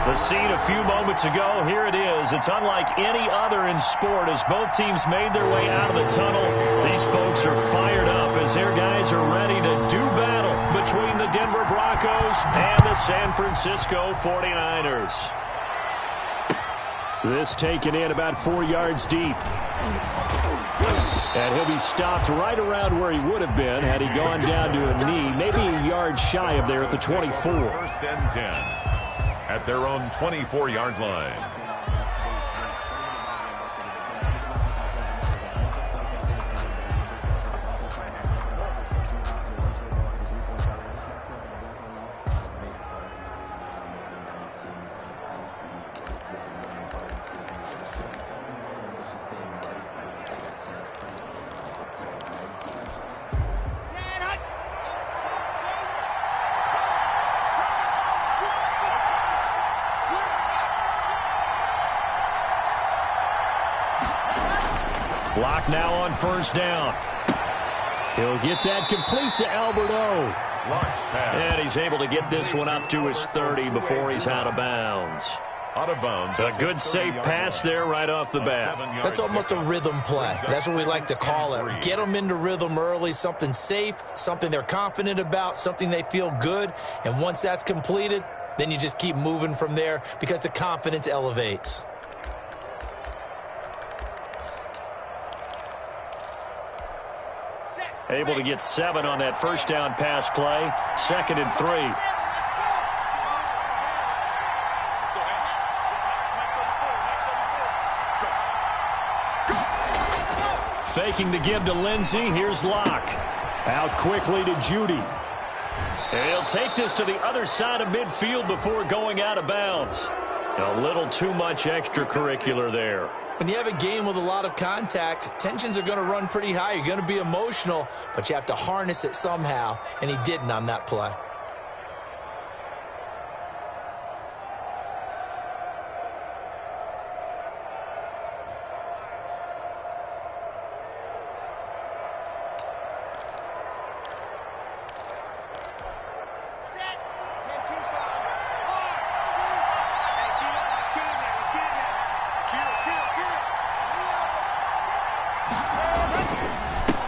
The scene a few moments ago, here it is. It's unlike any other in sport as both teams made their way out of the tunnel. These folks are fired up as their guys are ready to do battle between the Denver Broncos and the San Francisco 49ers. This taken in about 4 yards deep. And he'll be stopped right around where he would have been had he gone down to a knee, maybe a yard shy of there at the 24. First and 10 at their own 24-yard line. Block now on first down. He'll get that complete to Alberto. And he's able to get this one up to his 30 before he's out of bounds. Out of bounds. A good safe pass there right off the bat. That's almost a rhythm play. That's what we like to call it. Get them into rhythm early, something safe, something they're confident about, something they feel good. And once that's completed, then you just keep moving from there because the confidence elevates. Able to get 7 on that first down pass play. 2nd and 3. Faking the give to Lindsey. Here's Locke. Out quickly to Judy. And he'll take this to the other side of midfield before going out of bounds. A little too much extracurricular there. When you have a game with a lot of contact, tensions are going to run pretty high. You're going to be emotional, but you have to harness it somehow, and he didn't on that play.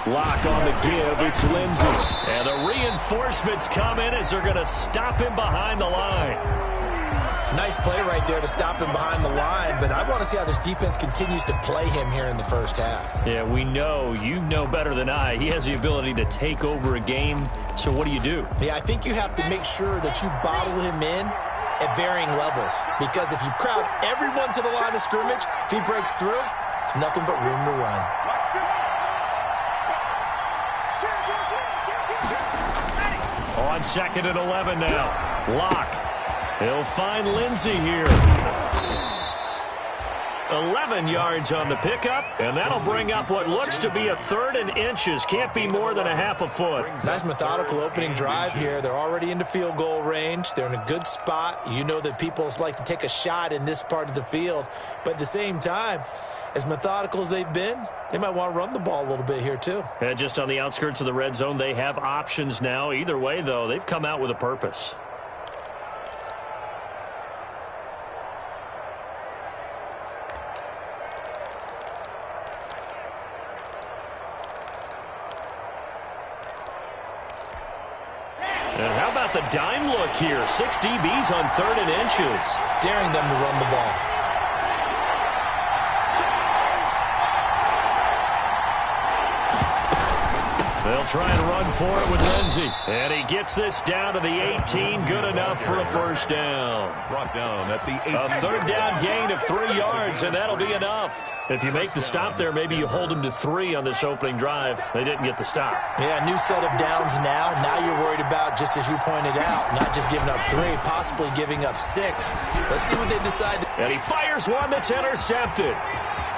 Lock on the give. It's Lindsey. And the reinforcements come in as they're going to stop him behind the line. Nice play right there to stop him behind the line, but I want to see how this defense continues to play him here in the first half. Yeah, we know. You know better than I. He has the ability to take over a game, so what do you do? Yeah, I think you have to make sure that you bottle him in at varying levels, because if you crowd everyone to the line of scrimmage, if he breaks through, there's nothing but room to run. On 2nd and 11 now. Locke. He'll find Lindsey here. 11 yards on the pickup, and that'll bring up what looks to be a 3rd and inches. Can't be more than a half a foot. Nice methodical opening drive here. They're already into field goal range. They're in a good spot. You know that people like to take a shot in this part of the field, but at the same time, as methodical as they've been, they might want to run the ball a little bit here too. And just on the outskirts of the red zone, they have options now. Either way, though, they've come out with a purpose. And how about the dime look here? 6 DBs on 3rd and inches. Daring them to run the ball. They'll try and run for it with Lindsey. And he gets this down to the 18. Good enough for a first down. Brought down at the 18. A 3rd down gain of 3 yards, and that'll be enough. If you make the stop there, maybe you hold them to 3 on this opening drive. They didn't get the stop. Yeah, new set of downs now. Now you're worried about, just as you pointed out, not just giving up 3, possibly giving up 6. Let's see what they decide. And he fires one that's intercepted.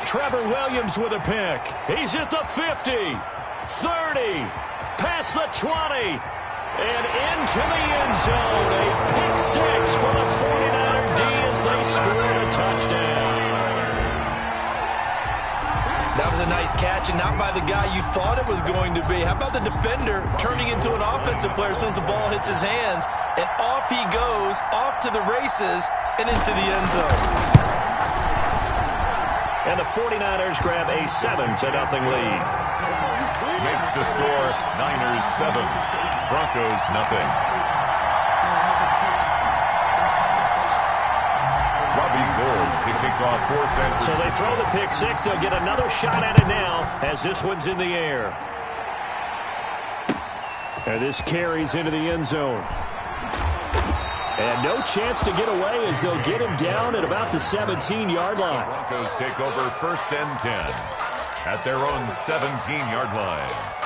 Trevor Williams with a pick. He's at the 50. 30, past the 20, and into the end zone. A pick 6 for the 49er D as they score a touchdown. That was a nice catch, and not by the guy you thought it was going to be. How about the defender turning into an offensive player as soon as the ball hits his hands and off he goes, off to the races, and into the end zone. And the 49ers grab a 7-0 lead. Makes the score Niners 7, Broncos nothing. Robbie Gould to kick off for San Francisco. So they throw the pick six. They'll get another shot at it now as this one's in the air. And this carries into the end zone. And no chance to get away as they'll get him down at about the 17-yard line. Broncos take over 1st and 10 at their own 17-yard line.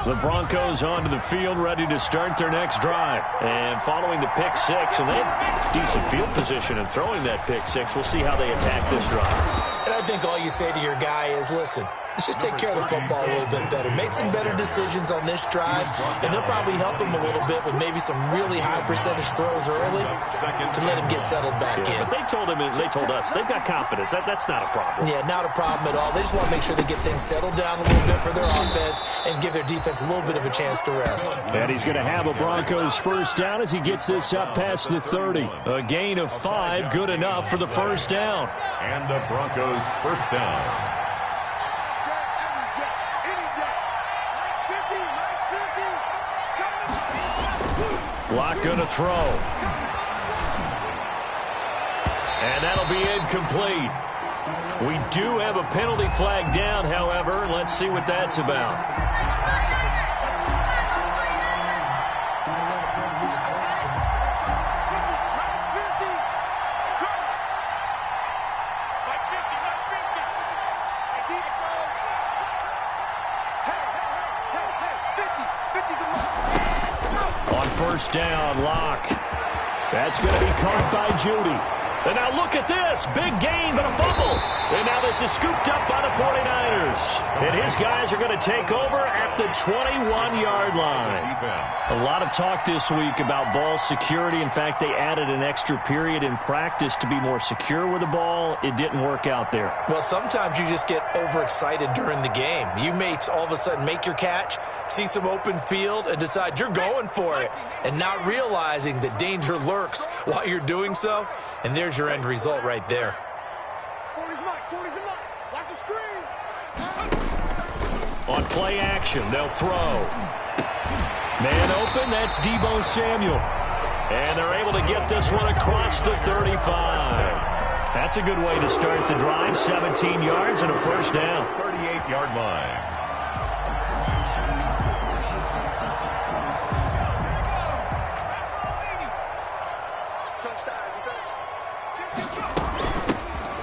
The Broncos onto the field, ready to start their next drive. And following the pick six, and they have decent field position in throwing that pick six. We'll see how they attack this drive. And I think all you say to your guy is, listen, let's just take care of the football a little bit better. Make some better decisions on this drive, and they'll probably help him a little bit with maybe some really high percentage throws early to let him get settled back in. But they told us, they've got confidence. That's not a problem. Yeah, not a problem at all. They just want to make sure they get things settled down a little bit for their offense and give their defense a little bit of a chance to rest. And he's going to have a Broncos first down as he gets this up past the 30. A gain of 5, good enough for the first down. And the Broncos first down. Lock going to throw. And that'll be incomplete. We do have a penalty flag down, however. Let's see what that's about. First down, Lock. That's going to be caught by Judy. And now look at this. Big gain, but a fumble. And now this is scooped up by the 49ers. And his guys are going to take over at the 21-yard line. A lot of talk this week about ball security. In fact, they added an extra period in practice to be more secure with the ball. It didn't work out there. Well, sometimes you just get overexcited during the game. You may all of a sudden make your catch, see some open field, and decide you're going for it, and not realizing that danger lurks while you're doing so. And there's your end result right there. On play action, they'll throw. Man open, that's Deebo Samuel. And they're able to get this one across the 35. That's a good way to start the drive. 17 yards and a first down. 38-yard line.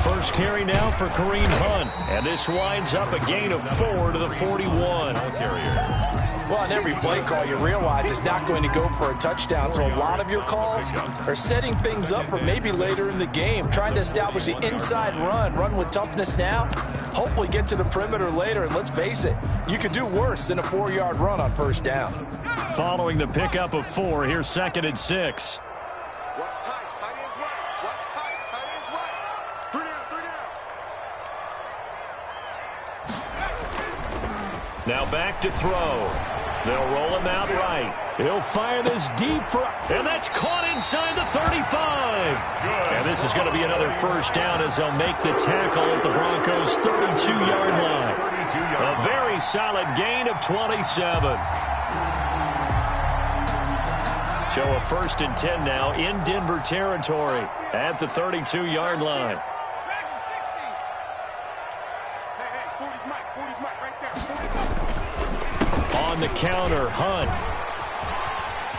First carry now for Kareem Hunt. And this winds up a gain of 4 to the 41. Well, on every play call, you realize it's not going to go for a touchdown. So a lot of your calls are setting things up for maybe later in the game, trying to establish the inside run with toughness now, hopefully get to the perimeter later. And let's face it, you could do worse than a 4-yard run on first down. Following the pickup of 4, here's 2nd and 6. Now back to throw. They'll roll him out right. He'll fire this deep for, and that's caught inside the 35. And this is going to be another first down as they'll make the tackle at the Broncos' 32-yard line. A very solid gain of 27. So a 1st and 10 now in Denver territory at the 32-yard line. On the counter, Hunt.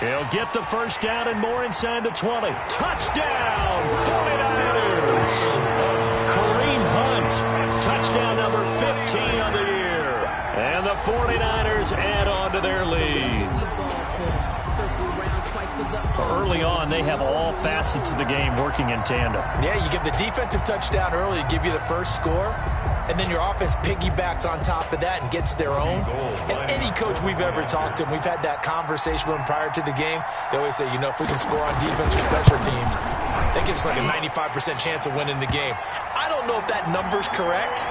He'll get the first down and more inside the 20. Touchdown, 49ers. Kareem Hunt, touchdown number 15 on the year. And the 49ers add on to their lead. Early on, they have all facets of the game working in tandem. Yeah, you give the defensive touchdown early to give you the first score. and then your offense piggybacks on top of that and gets their own. And any coach we've ever talked to, and we've had that conversation with them prior to the game, they always say, you know, if we can score on defense or special teams, that gives us like a 95% chance of winning the game. I don't know if that number's correct,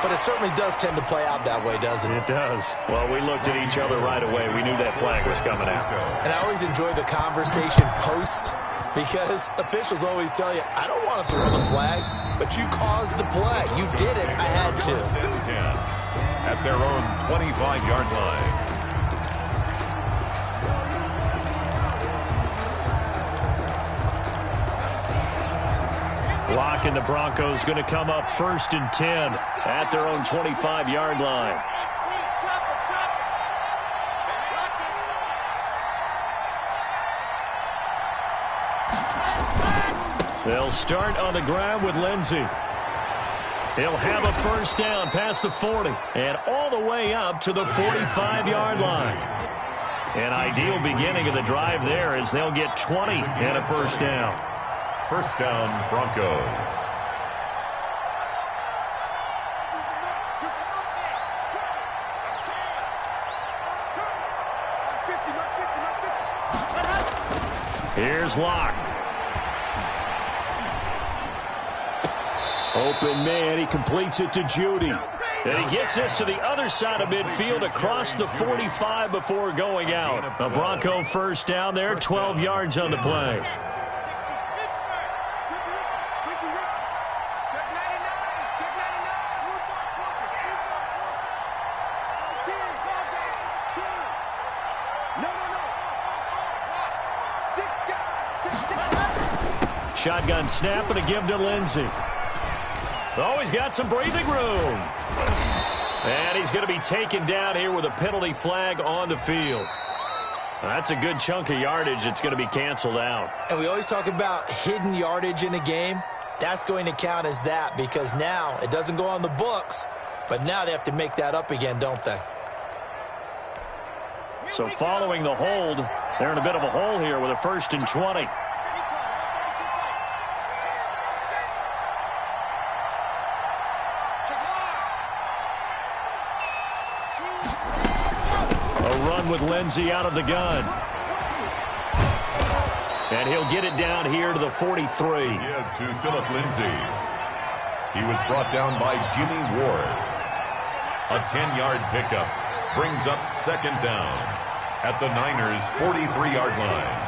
but it certainly does tend to play out that way, doesn't it? It does. Well, we looked at each other right away. We knew that flag was coming out. And I always enjoy the conversation post, because officials always tell you, I don't want to throw the flag, but you caused the play. You did it. I had to. At their own 25-yard line. Lock and the Broncos going to come up 1st and 10 at their own 25-yard line. They'll start on the ground with Lindsey. He'll have a first down past the 40 and all the way up to the 45-yard line. An ideal beginning of the drive there as they'll get 20 and a first down. First down, Broncos. Here's Locke. Open man, he completes it to Judy. And he gets this to the other side of midfield across the 45 before going out. A Bronco first down there, 12 yards on the play. Shotgun snap and a give to Lindsey. Oh, he's got some breathing room. And he's going to be taken down here with a penalty flag on the field. That's a good chunk of yardage. It's going to be canceled out. And we always talk about hidden yardage in a game. That's going to count as that, because now it doesn't go on the books, but now they have to make that up again, don't they? So following the hold, they're in a bit of a hole here with a 1st and 20. With Lindsey out of the gun. And he'll get it down here to the 43. Yeah, to Philip Lindsey. He was brought down by Jimmy Ward. A 10-yard pickup brings up 2nd down at the Niners' 43-yard line.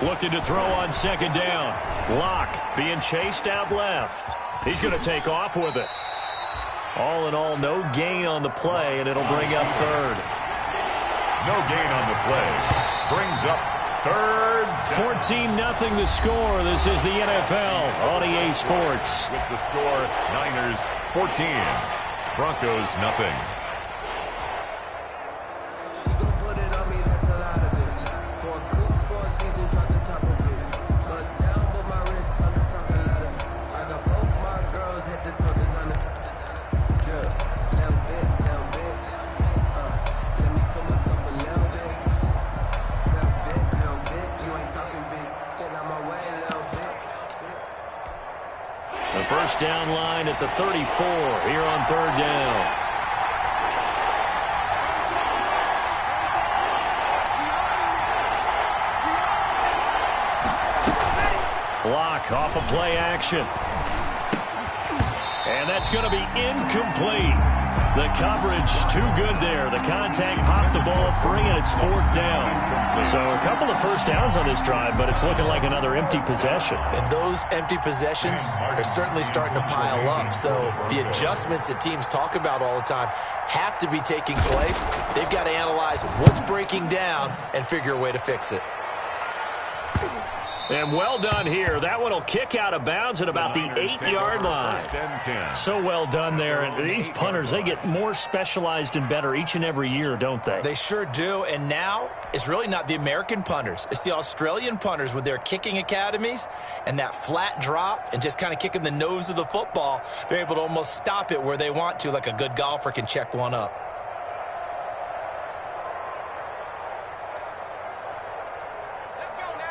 Looking to throw on 2nd down. Locke being chased out left. He's going to take off with it. All in all, no gain on the play, and it'll bring up 3rd. No gain on the play. Brings up 3rd. 14-0 the score. This is the NFL on EA Sports. With the score, Niners 14. Broncos nothing. First down line at the 34 here on 3rd down. Block off of play action. And that's going to be incomplete. The coverage too good there. The contact popped the ball free, and it's 4th down. So a couple of first downs on this drive, but it's looking like another empty possession. And those empty possessions are certainly starting to pile up. So the adjustments that teams talk about all the time have to be taking place. They've got to analyze what's breaking down and figure a way to fix it. And well done here. That one will kick out of bounds at about the 8-yard line. So well done there. And these punters, they get more specialized and better each and every year, don't they? They sure do. And now it's really not the American punters. It's the Australian punters with their kicking academies and that flat drop and just kind of kicking the nose of the football. They're able to almost stop it where they want to, like a good golfer can check one up.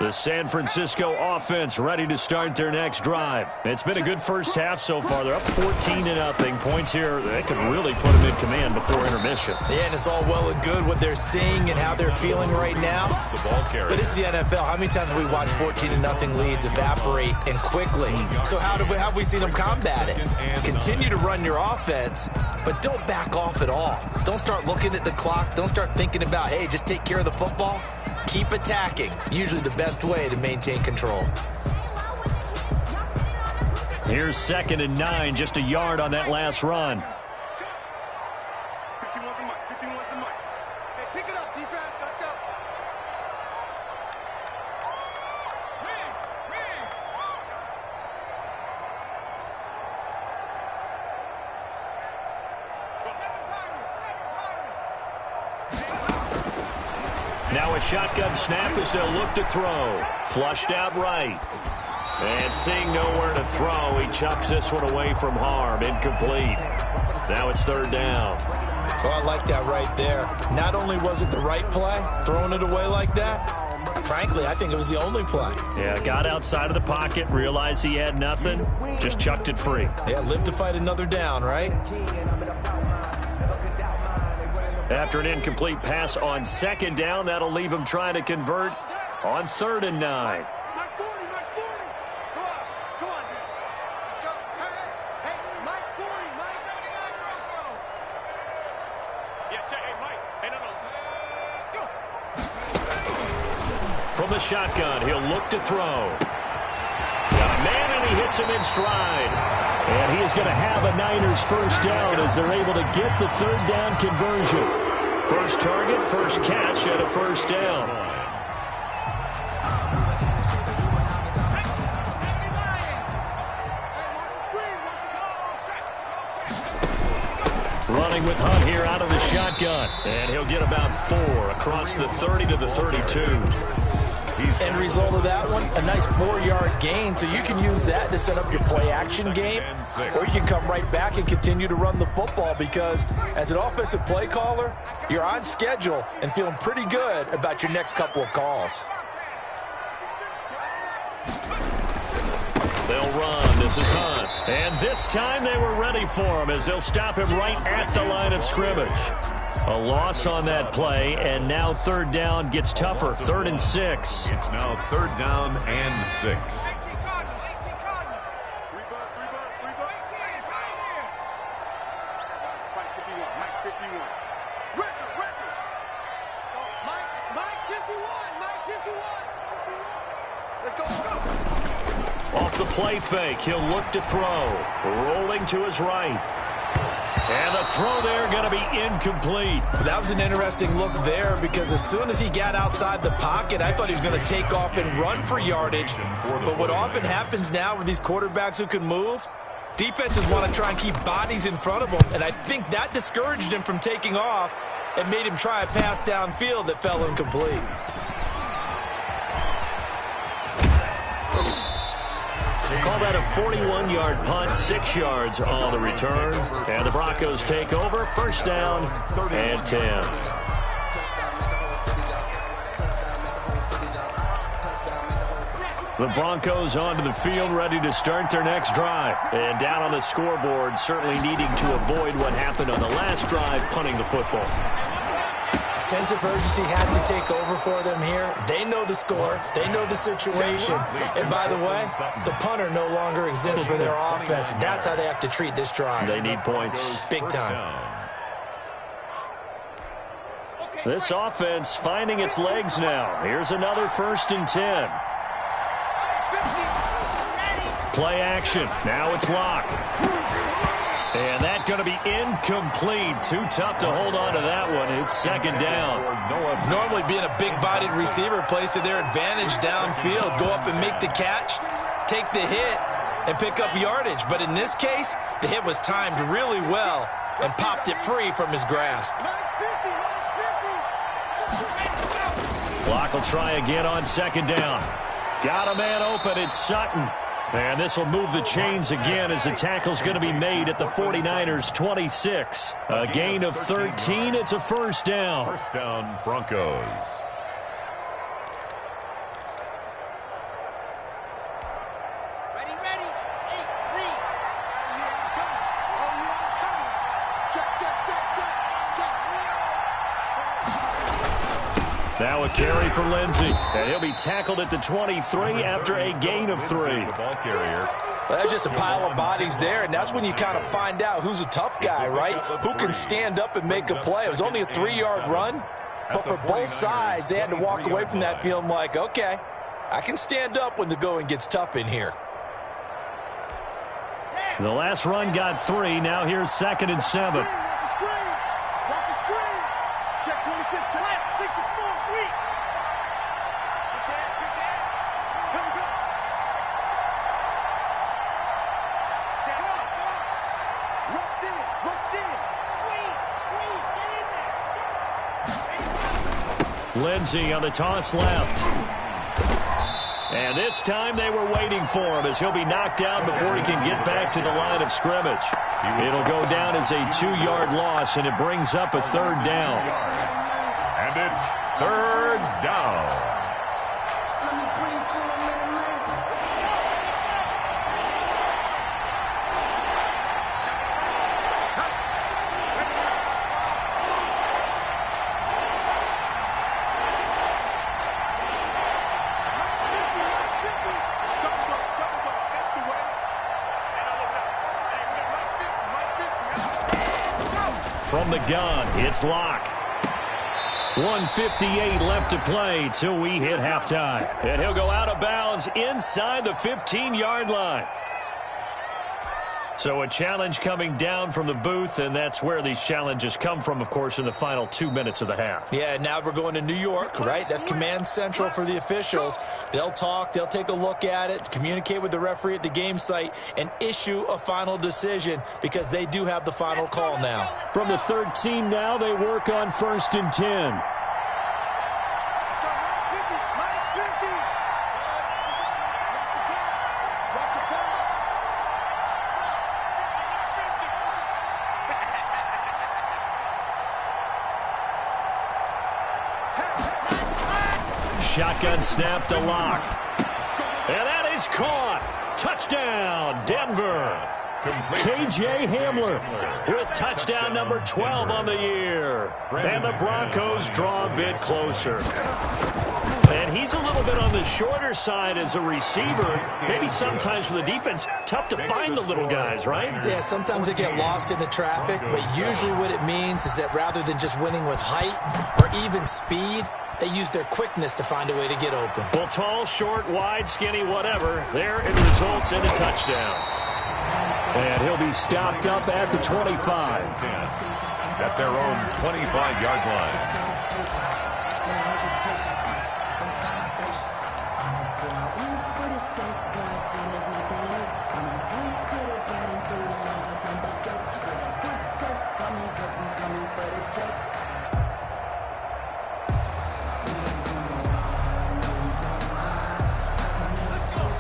The San Francisco offense ready to start their next drive. It's been a good first half so far. They're up 14-0. Points here, they could really put them in command before intermission. Yeah, and it's all well and good what they're seeing and how they're feeling right now. But it's the NFL. How many times have we watched 14-0 leads evaporate and quickly? So how have we seen them combat it? Continue to run your offense, but don't back off at all. Don't start looking at the clock. Don't start thinking about, hey, just take care of the football. Keep attacking. Usually the best way to maintain control. Here's 2nd and 9, just a yard on that last run. 51's the mark. 51's the mark. Hey, pick it up, defense. Let's go. Now a shotgun snap as they'll look to throw. Flushed out right. And seeing nowhere to throw, he chucks this one away from harm. Incomplete. Now it's 3rd down. Oh, I like that right there. Not only was it the right play, throwing it away like that, frankly, I think it was the only play. Yeah, got outside of the pocket, realized he had nothing, just chucked it free. Yeah, live to fight another down, right? After an incomplete pass on 2nd down, that'll leave him trying to convert on 3rd and 9. Mark 40, Mark 40. Come on, D. Let's go. Hey, Mike 40, Mike. Yeah, check. Hey, Mike. Hey, no. From the shotgun, he'll look to throw. Got a man, and he hits him in stride. And he is going to have a Niners first down as they're able to get the 3rd down conversion. First target, first catch, and a first down. Running with Hunt here out of the shotgun. And he'll get about 4 across the 30 to the 32. End result of that one, a nice 4-yard gain, so you can use that to set up your play-action game, or you can come right back and continue to run the football because as an offensive play caller, you're on schedule and feeling pretty good about your next couple of calls. They'll run. This is Hunt. And this time they were ready for him as they'll stop him right at the line of scrimmage. A loss on that play, and now 3rd down gets tougher. 3rd and 6. It's now 3rd down and 6. Off the play fake, he'll look to throw. Rolling to his right. And the throw there going to be incomplete. That was an interesting look there because as soon as he got outside the pocket, I thought he was going to take off and run for yardage. But what often happens now with these quarterbacks who can move, defenses want to try and keep bodies in front of them. And I think that discouraged him from taking off and made him try a pass downfield that fell incomplete. Call that a 41-yard punt, 6 yards on the return. And the Broncos take over, first down and 10. The Broncos onto the field, ready to start their next drive. And down on the scoreboard, certainly needing to avoid what happened on the last drive, punting the football. Sense of urgency has to take over for them here. They know the score. They know the situation. And by the way, the punter no longer exists for their offense. That's how they have to treat this drive. They need points. Big time. This offense finding its legs now. Here's another 1st and 10. Play action. Now it's Locke. And that's going to be incomplete. Too tough to hold on to that one. It's second down. Normally being a big-bodied receiver plays to their advantage downfield. Go up and make the catch, take the hit, and pick up yardage. But in this case, the hit was timed really well and popped it free from his grasp. Clock will try again on second down. Got a man open. It's Sutton. And this will move the chains again as the tackle's going to be made at the 49ers 26. A gain of 13. It's a first down. First down, Broncos. Ready, ready. 8, 3. Oh, yeah, I'm coming. Oh, yeah, I'm coming. Check. Now a carry for Lindsey. And he'll be tackled at the 23 after a gain of 3. The ball carrier. Well, there's just a pile of bodies there, and that's when you kind of find out who's a tough guy, right? Who can stand up and make a play. It was only a 3-yard run, but for both sides, they had to walk away from that feeling like, okay, I can stand up when the going gets tough in here. The last run got 3. Now here's 2nd and 7. Watch the screen. Check 26. Check 64. Weak. Good catch. Here we go. Check up. Rush in. Squeeze. Get in there. Lindsey on the toss left. And this time they were waiting for him as he'll be knocked down before he can get back to the line of scrimmage. It'll go down as a 2-yard loss, and it brings up a third down. And it's third down. From the gun, it's Locke. 1:58 left to play till we hit halftime. And he'll go out of bounds inside the 15-yard line. So a challenge coming down from the booth, and that's where these challenges come from, of course, in the final 2 minutes of the half. Yeah, now we're going to New York, right? That's command central for the officials. They'll talk, they'll take a look at it, communicate with the referee at the game site, and issue a final decision because they do have the final call now. From the 13 now, they work on 1st and 10. Let's go. 50. Watch the pass. Shotgun snap to Locke. And that is caught. Touchdown, Denver. K.J. Hamler with touchdown number 12 on the year. And the Broncos draw a bit closer. And he's a little bit on the shorter side as a receiver. Maybe sometimes for the defense, tough to find the little guys, right? Yeah, sometimes they get lost in the traffic, but usually what it means is that rather than just winning with height or even speed, they use their quickness to find a way to get open. Well, tall, short, wide, skinny, whatever. There it results in a touchdown. And he'll be stopped up at the 25. At their own 25-yard line.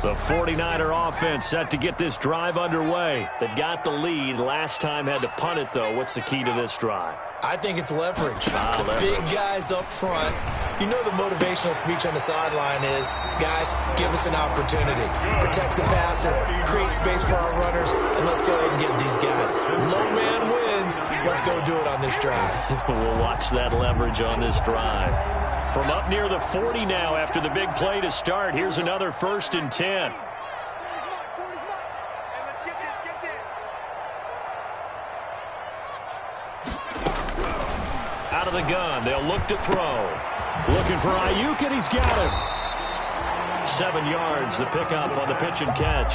The 49er offense set to get this drive underway. They've got the lead. Last time had to punt it, though. What's the key to this drive? I think it's leverage. The big guys up front. You know the motivational speech on the sideline is, guys, give us an opportunity. Protect the passer, create space for our runners, and let's go ahead and get these guys. Low man wins. Let's go do it on this drive. We'll watch that leverage on this drive. From up near the 40 now after the big play to start. Here's another 1st and 10. Out of the gun. They'll look to throw. Looking for Ayuk, and he's got him. 7 yards, the pickup on the pitch and catch.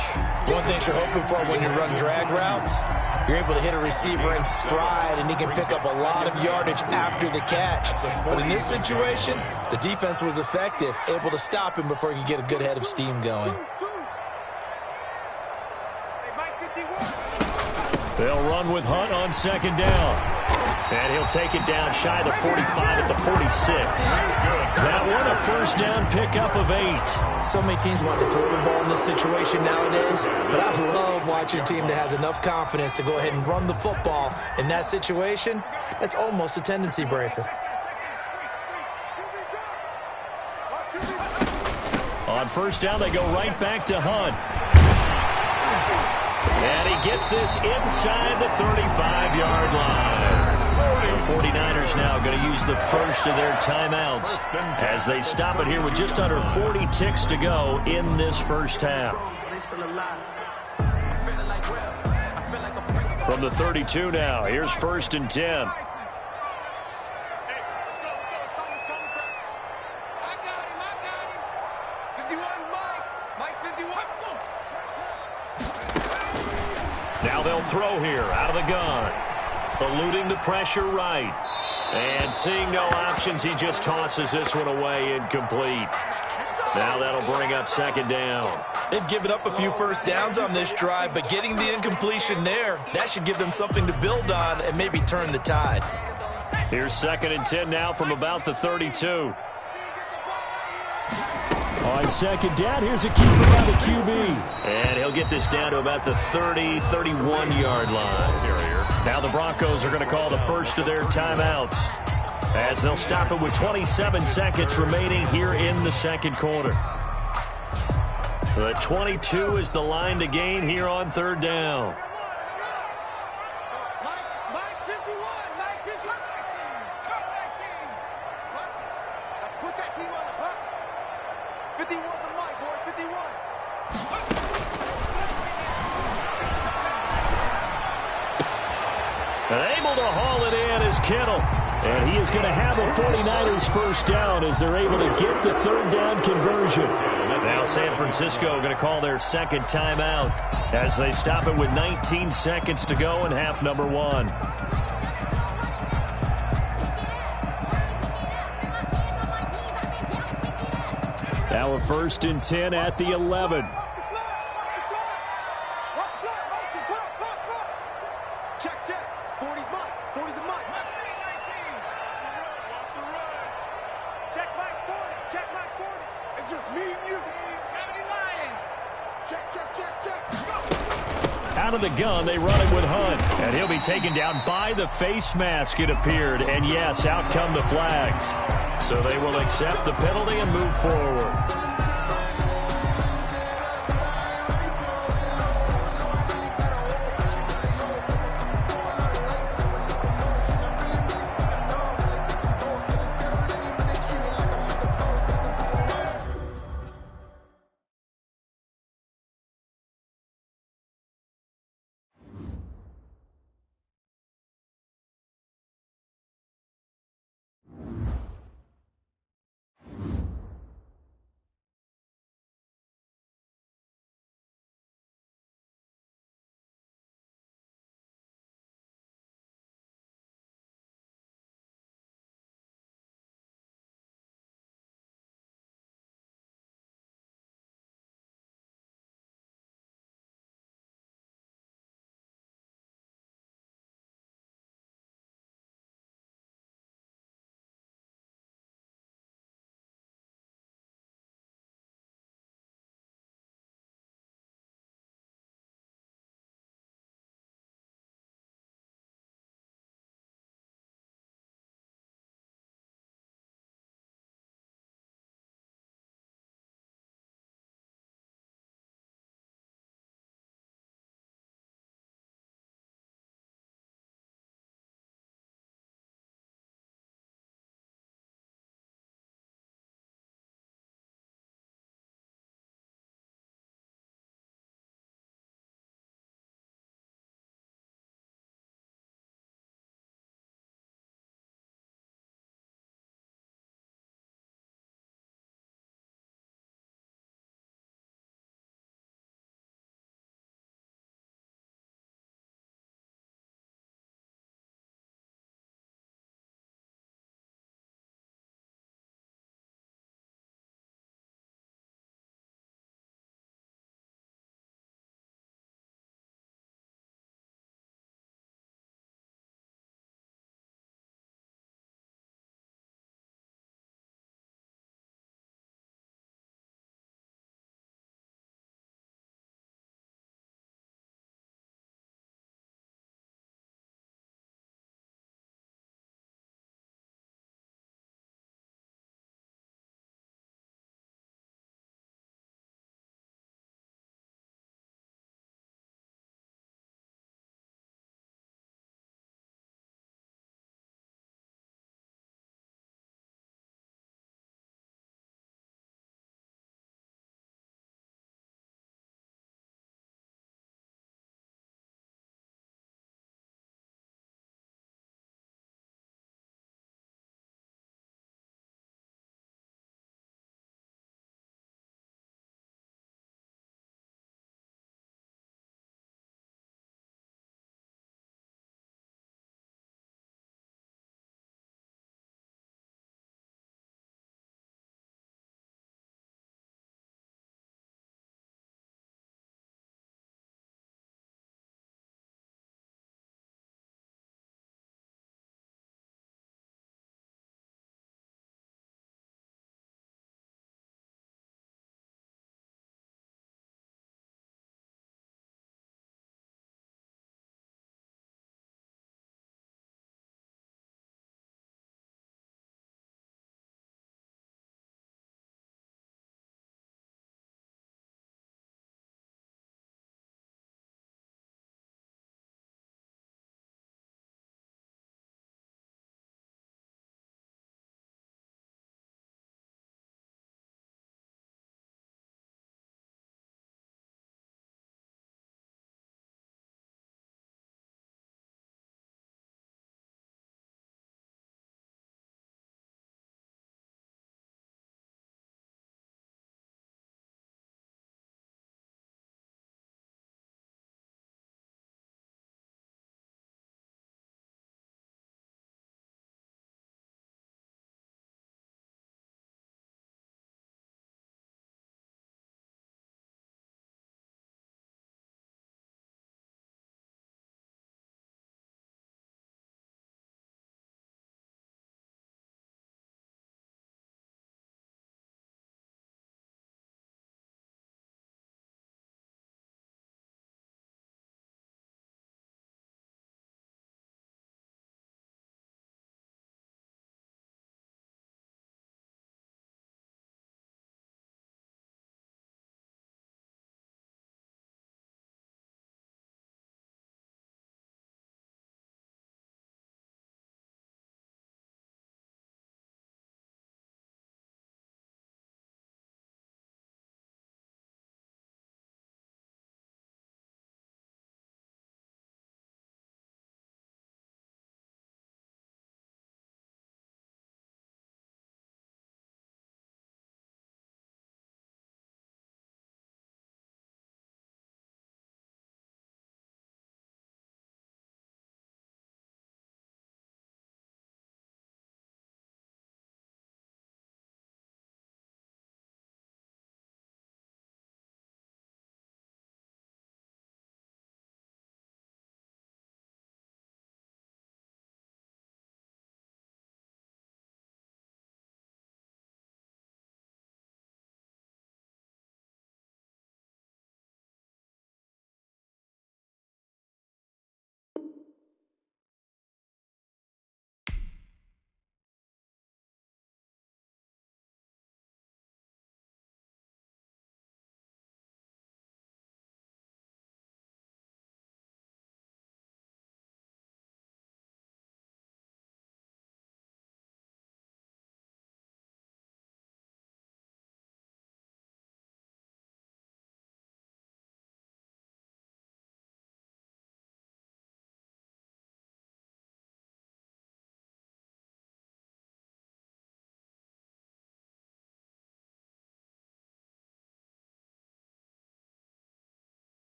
One thing you're hoping for when you run drag routes, You're able to hit a receiver in stride, and he can pick up a lot of yardage after the catch. But in this situation, the defense was effective, able to stop him before he could get a good head of steam going. They'll run with Hunt on second down. And he'll take it down shy of the 45 at the 46. That one, a first down pickup of 8. So many teams want to throw the ball in this situation nowadays, but I love watching a team that has enough confidence to go ahead and run the football. In that situation, that's almost a tendency breaker. On first down, they go right back to Hunt. And he gets this inside the 35-yard line. The 49ers now going to use the first of their timeouts as they stop it here with just under 40 ticks to go in this first half. From the 32 now, here's 1st and 10. Now they'll throw here out of the gun. Eluding the pressure right. And seeing no options, he just tosses this one away incomplete. Now that'll bring up second down. They've given up a few first downs on this drive, but getting the incompletion there, that should give them something to build on and maybe turn the tide. Here's 2nd and 10 now from about the 32. On second down, here's a keeper by the QB. And he'll get this down to about the 30, 31-yard line. Now the Broncos are going to call the first of their timeouts as they'll stop it with 27 seconds remaining here in the second quarter. The 22 is the line to gain here on third down. Mike 51, Mike 51. Let's put that team on the bus. 51 for Mike, boy, 51. And able to haul it in is Kittle. And he is going to have a 49ers first down as they're able to get the third down conversion. Now San Francisco going to call their second timeout as they stop it with 19 seconds to go in half number 1. Now a 1st and 10 at the 11. Check. 40's Mike. 40's the Mike. Check Mike 40. Check Mike 40. It's just me and you. 79. Check. Out of the gun, they run it with Hunt. And he'll be taken down by the face mask, it appeared. And yes, out come the flags. So they will accept the penalty and move forward.